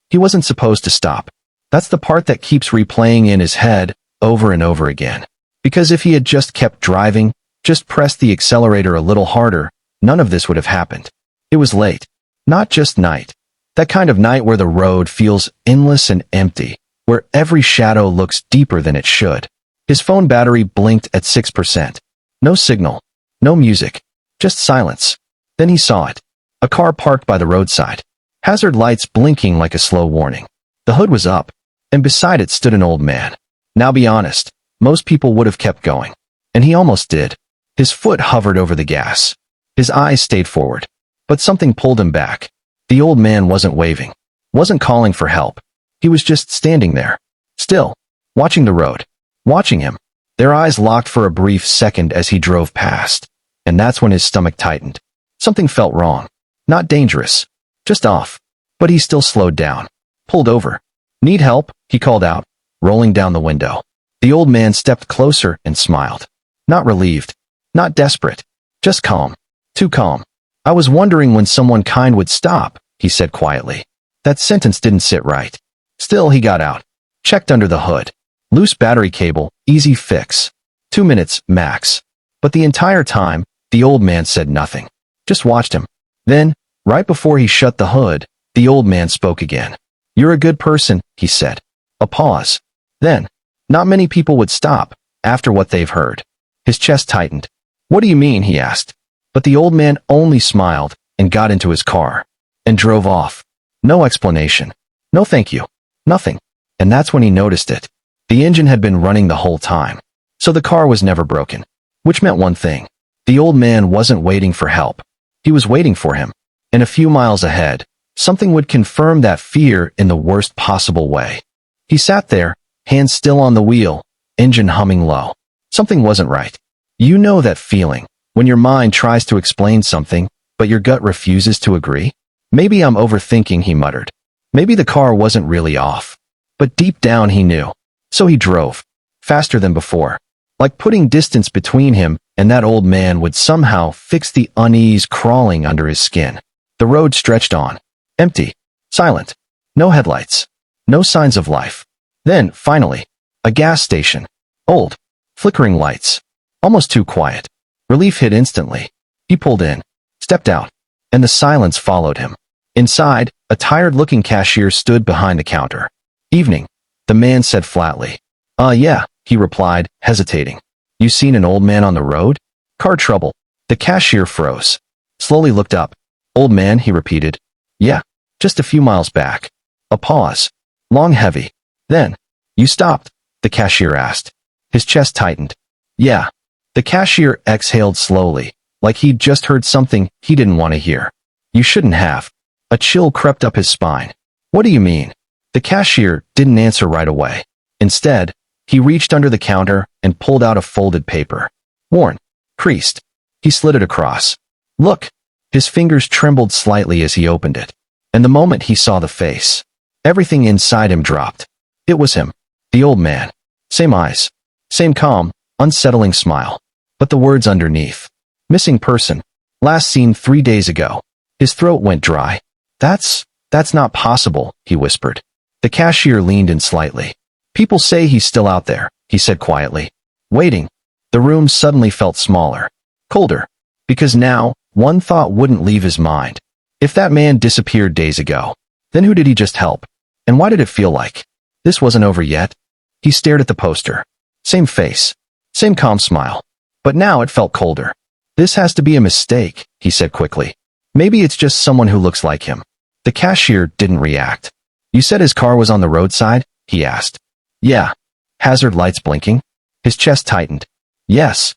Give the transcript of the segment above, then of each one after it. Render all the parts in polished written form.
He wasn't supposed to stop. That's the part that keeps replaying in his head over and over again. Because if he had just kept driving, just pressed the accelerator a little harder, none of this would have happened. It was late. Not just night. That kind of night where the road feels endless and empty, where every shadow looks deeper than it should. His phone battery blinked at 6%. No signal. No music. Just silence. Then he saw it. A car parked by the roadside. Hazard lights blinking like a slow warning. The hood was up, and beside it stood an old man. Now be honest, most people would have kept going. And he almost did. His foot hovered over the gas. His eyes stayed forward. But something pulled him back. The old man wasn't waving. Wasn't calling for help. He was just standing there. Still. Watching the road. Watching him. Their eyes locked for a brief second as he drove past. And that's when his stomach tightened. Something felt wrong. Not dangerous. Just off. But he still slowed down. Pulled over. Need help? He called out, rolling down the window. The old man stepped closer and smiled. Not relieved. Not desperate. Just calm. Too calm. I was wondering when someone kind would stop, he said quietly. That sentence didn't sit right. Still, he got out. Checked under the hood. Loose battery cable, easy fix. 2 minutes, max. But the entire time, the old man said nothing. Just watched him. Then, right before he shut the hood, the old man spoke again. You're a good person, he said. A pause. Then, not many people would stop, after what they've heard. His chest tightened. What do you mean, he asked. But the old man only smiled and got into his car. And drove off. No explanation. No thank you. Nothing. And that's when he noticed it. The engine had been running the whole time. So the car was never broken. Which meant one thing. The old man wasn't waiting for help. He was waiting for him. And a few miles ahead, something would confirm that fear in the worst possible way. He sat there, hands still on the wheel, engine humming low. Something wasn't right. You know that feeling, when your mind tries to explain something, but your gut refuses to agree? Maybe I'm overthinking, he muttered. Maybe the car wasn't really off. But deep down he knew. So he drove. Faster than before. Like putting distance between him and that old man would somehow fix the unease crawling under his skin. The road stretched on. Empty. Silent. No headlights. No signs of life. Then, finally, a gas station. Old. Flickering lights. Almost too quiet. Relief hit instantly. He pulled in. Stepped out. And the silence followed him. Inside, a tired-looking cashier stood behind the counter. Evening. The man said flatly. Yeah, he replied, hesitating. You seen an old man on the road? Car trouble. The cashier froze. Slowly looked up. Old man, he repeated. Yeah, just a few miles back. A pause. Long, heavy. Then, you stopped? The cashier asked. His chest tightened. Yeah. The cashier exhaled slowly, like he'd just heard something he didn't want to hear. You shouldn't have. A chill crept up his spine. What do you mean? The cashier didn't answer right away. Instead, he reached under the counter and pulled out a folded paper. Worn. Creased. He slid it across. Look. His fingers trembled slightly as he opened it. And the moment he saw the face, everything inside him dropped. It was him. The old man. Same eyes. Same calm, unsettling smile. But the words underneath. Missing person. Last seen 3 days ago. His throat went dry. That's not possible, he whispered. The cashier leaned in slightly. People say he's still out there, he said quietly. Waiting. The room suddenly felt smaller. Colder. Because now, one thought wouldn't leave his mind. If that man disappeared days ago, then who did he just help? And why did it feel like this wasn't over yet? He stared at the poster. Same face. Same calm smile. But now it felt colder. This has to be a mistake, he said quickly. Maybe it's just someone who looks like him. The cashier didn't react. You said his car was on the roadside? He asked. Yeah. Hazard lights blinking? His chest tightened. Yes.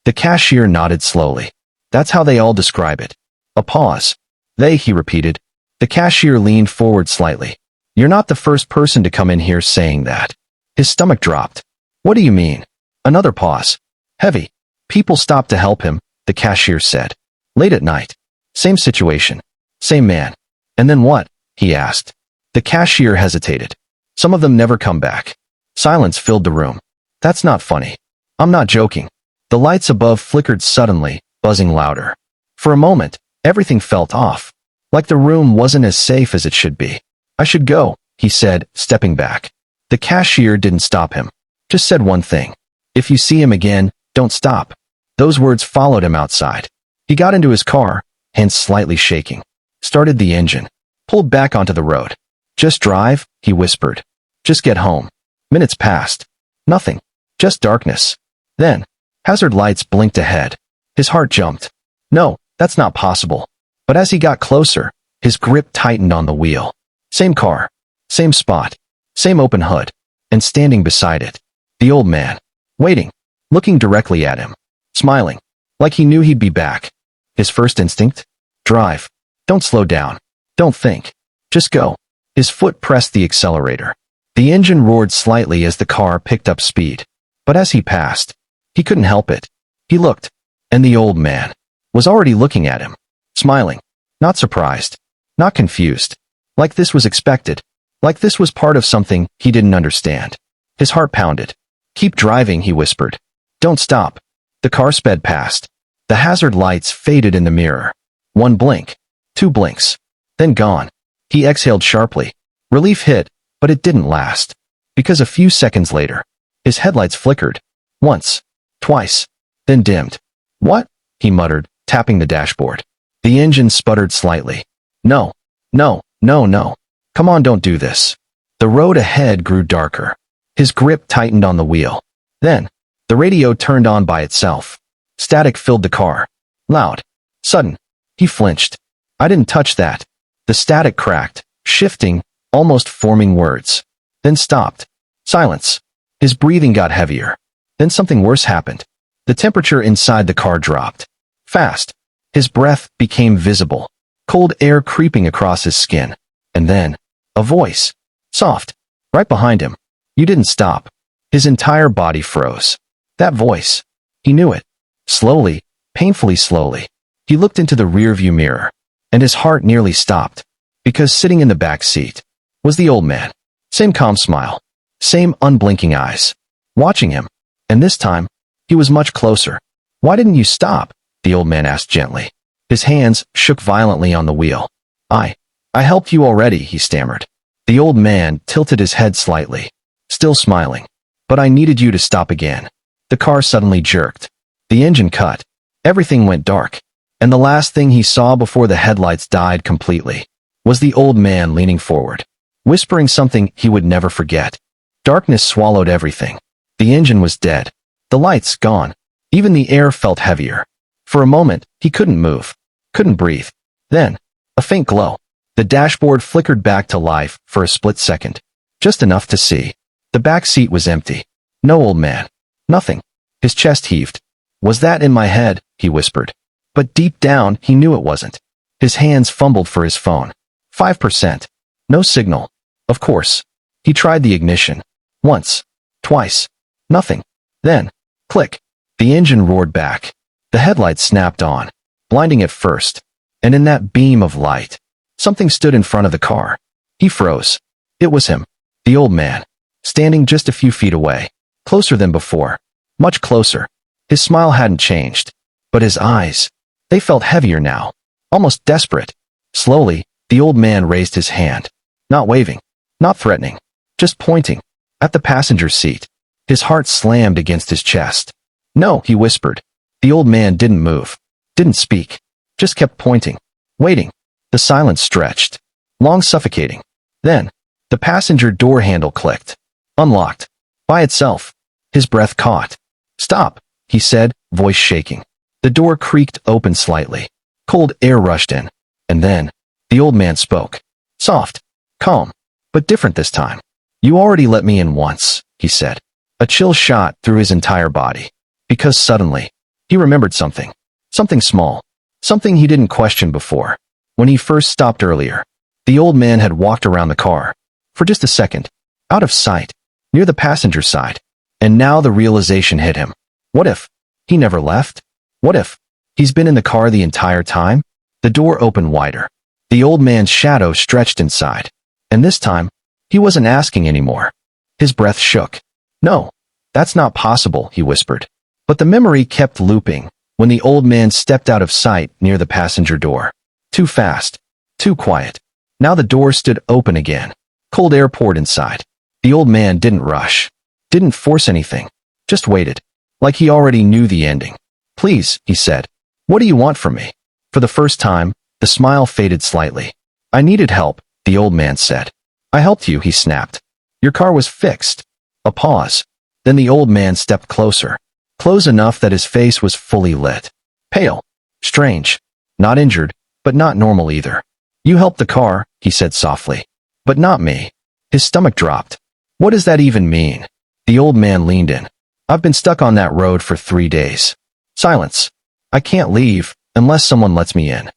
The cashier nodded slowly. That's how they all describe it. A pause. They, he repeated. The cashier leaned forward slightly. You're not the first person to come in here saying that. His stomach dropped. What do you mean? Another pause. Heavy. People stopped to help him, the cashier said. Late at night. Same situation. Same man. And then what? He asked. The cashier hesitated. Some of them never come back. Silence filled the room. That's not funny. I'm not joking. The lights above flickered suddenly, buzzing louder. For a moment, everything felt off. Like the room wasn't as safe as it should be. I should go, he said, stepping back. The cashier didn't stop him. Just said one thing. If you see him again, don't stop. Those words followed him outside. He got into his car, hands slightly shaking. Started the engine. Pulled back onto the road. Just drive, he whispered. Just get home. Minutes passed. Nothing. Just darkness. Then, hazard lights blinked ahead. His heart jumped. No, that's not possible. But as he got closer, his grip tightened on the wheel. Same car. Same spot. Same open hood. And standing beside it, the old man. Waiting. Looking directly at him. Smiling. Like he knew he'd be back. His first instinct? Drive. Don't slow down. Don't think. Just go. His foot pressed the accelerator. The engine roared slightly as the car picked up speed. But as he passed, he couldn't help it. He looked, and the old man was already looking at him, smiling, not surprised, not confused. Like this was expected. Like this was part of something he didn't understand. His heart pounded. Keep driving, he whispered. Don't stop. The car sped past. The hazard lights faded in the mirror. One blink. Two blinks. Then gone. He exhaled sharply. Relief hit, but it didn't last. Because a few seconds later, his headlights flickered. Once. Twice. Then dimmed. What? He muttered, tapping the dashboard. The engine sputtered slightly. No. No. No, no. Come on, don't do this. The road ahead grew darker. His grip tightened on the wheel. Then, the radio turned on by itself. Static filled the car. Loud. Sudden. He flinched. I didn't touch that. The static cracked, shifting, almost forming words. Then stopped. Silence. His breathing got heavier. Then something worse happened. The temperature inside the car dropped. Fast. His breath became visible. Cold air creeping across his skin. And then, a voice. Soft. Right behind him. You didn't stop. His entire body froze. That voice. He knew it. Slowly, painfully slowly, he looked into the rearview mirror, and his heart nearly stopped, because sitting in the back seat was the old man. Same calm smile. Same unblinking eyes. Watching him. And this time, he was much closer. Why didn't you stop? The old man asked gently. His hands shook violently on the wheel. I helped you already, he stammered. The old man tilted his head slightly, still smiling. But I needed you to stop again. The car suddenly jerked. The engine cut. Everything went dark. And the last thing he saw before the headlights died completely was the old man leaning forward, whispering something he would never forget. Darkness swallowed everything. The engine was dead. The lights gone. Even the air felt heavier. For a moment, he couldn't move. Couldn't breathe. Then, a faint glow. The dashboard flickered back to life for a split second. Just enough to see. The back seat was empty. No old man. Nothing. His chest heaved. Was that in my head? He whispered. But deep down, he knew it wasn't. His hands fumbled for his phone. 5%. No signal. Of course. He tried the ignition. Once. Twice. Nothing. Then, click. The engine roared back. The headlights snapped on, blinding at first. And in that beam of light, something stood in front of the car. He froze. It was him. The old man. Standing just a few feet away. Closer than before. Much closer. His smile hadn't changed. But his eyes, they felt heavier now. Almost desperate. Slowly, the old man raised his hand. Not waving. Not threatening. Just pointing. At the passenger seat. His heart slammed against his chest. No, he whispered. The old man didn't move. Didn't speak. Just kept pointing. Waiting. The silence stretched. Long suffocating. Then, the passenger door handle clicked. Unlocked. By itself. His breath caught. Stop, he said, voice shaking. The door creaked open slightly. Cold air rushed in. And then, the old man spoke. Soft. Calm. But different this time. You already let me in once, he said. A chill shot through his entire body. Because suddenly, he remembered something. Something small. Something he didn't question before. When he first stopped earlier, the old man had walked around the car. For just a second. Out of sight. Near the passenger side. And now the realization hit him. What if he never left? What if he's been in the car the entire time? The door opened wider. The old man's shadow stretched inside. And this time, he wasn't asking anymore. His breath shook. No, that's not possible, he whispered. But the memory kept looping when the old man stepped out of sight near the passenger door. Too fast. Too quiet. Now the door stood open again. Cold air poured inside. The old man didn't rush. Didn't force anything. Just waited. Like he already knew the ending. "Please," he said. "What do you want from me?" For the first time, the smile faded slightly. "I needed help," the old man said. "I helped you," he snapped. "Your car was fixed." A pause. Then the old man stepped closer. Close enough that his face was fully lit. Pale. Strange. Not injured, but not normal either. "You helped the car," he said softly. "But not me." His stomach dropped. "What does that even mean?" The old man leaned in. "I've been stuck on that road for 3 days. Silence. I can't leave unless someone lets me in."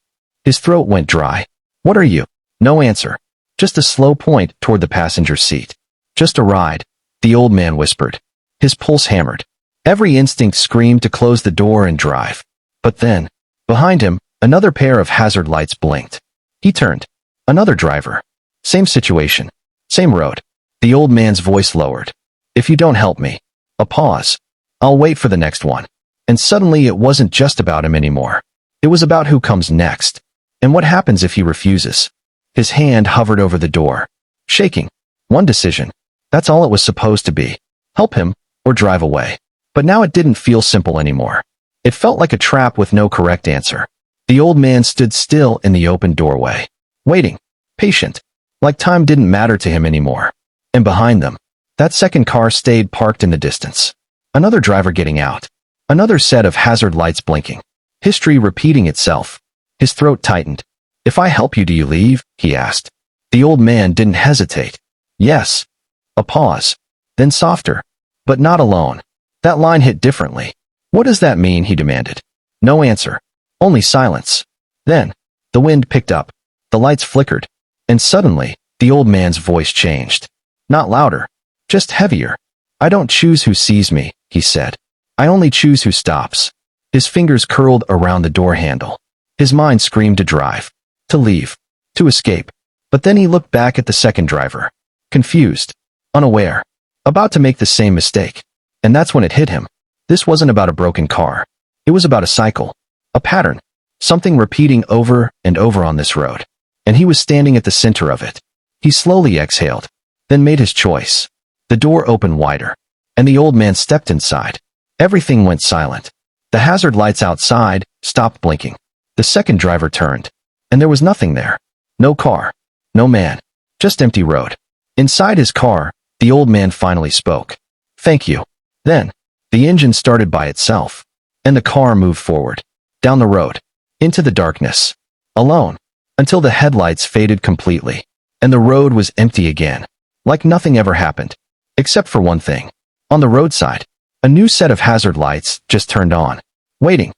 His throat went dry. "What are you?" No answer. Just a slow point toward the passenger seat. "Just a ride," the old man whispered. His pulse hammered. Every instinct screamed to close the door and drive. But then, behind him, another pair of hazard lights blinked. He turned. Another driver. Same situation. Same road. The old man's voice lowered. "If you don't help me." A pause. "I'll wait for the next one." And suddenly it wasn't just about him anymore. It was about who comes next. And what happens if he refuses. His hand hovered over the door. Shaking. One decision. That's all it was supposed to be. Help him, or drive away. But now it didn't feel simple anymore. It felt like a trap with no correct answer. The old man stood still in the open doorway. Waiting. Patient. Like time didn't matter to him anymore. And behind them, that second car stayed parked in the distance. Another driver getting out. Another set of hazard lights blinking. History repeating itself. His throat tightened. "If I help you, do you leave?" he asked. The old man didn't hesitate. "Yes." A pause. Then softer. "But not alone." That line hit differently. "What does that mean?" he demanded. No answer. Only silence. Then, the wind picked up. The lights flickered. And suddenly, the old man's voice changed. Not louder. Just heavier. "I don't choose who sees me," he said. "I only choose who stops." His fingers curled around the door handle. His mind screamed to drive. To leave. To escape. But then he looked back at the second driver. Confused. Unaware. About to make the same mistake. And that's when it hit him. This wasn't about a broken car. It was about a cycle. A pattern. Something repeating over and over on this road. And he was standing at the center of it. He slowly exhaled. Then made his choice. The door opened wider. And the old man stepped inside. Everything went silent. The hazard lights outside stopped blinking. The second driver turned. And there was nothing there. No car. No man. Just empty road. Inside his car, the old man finally spoke. "Thank you." Then, the engine started by itself. And the car moved forward. Down the road. Into the darkness. Alone. Until the headlights faded completely. And the road was empty again. Like nothing ever happened. Except for one thing. On the roadside, a new set of hazard lights just turned on. Waiting.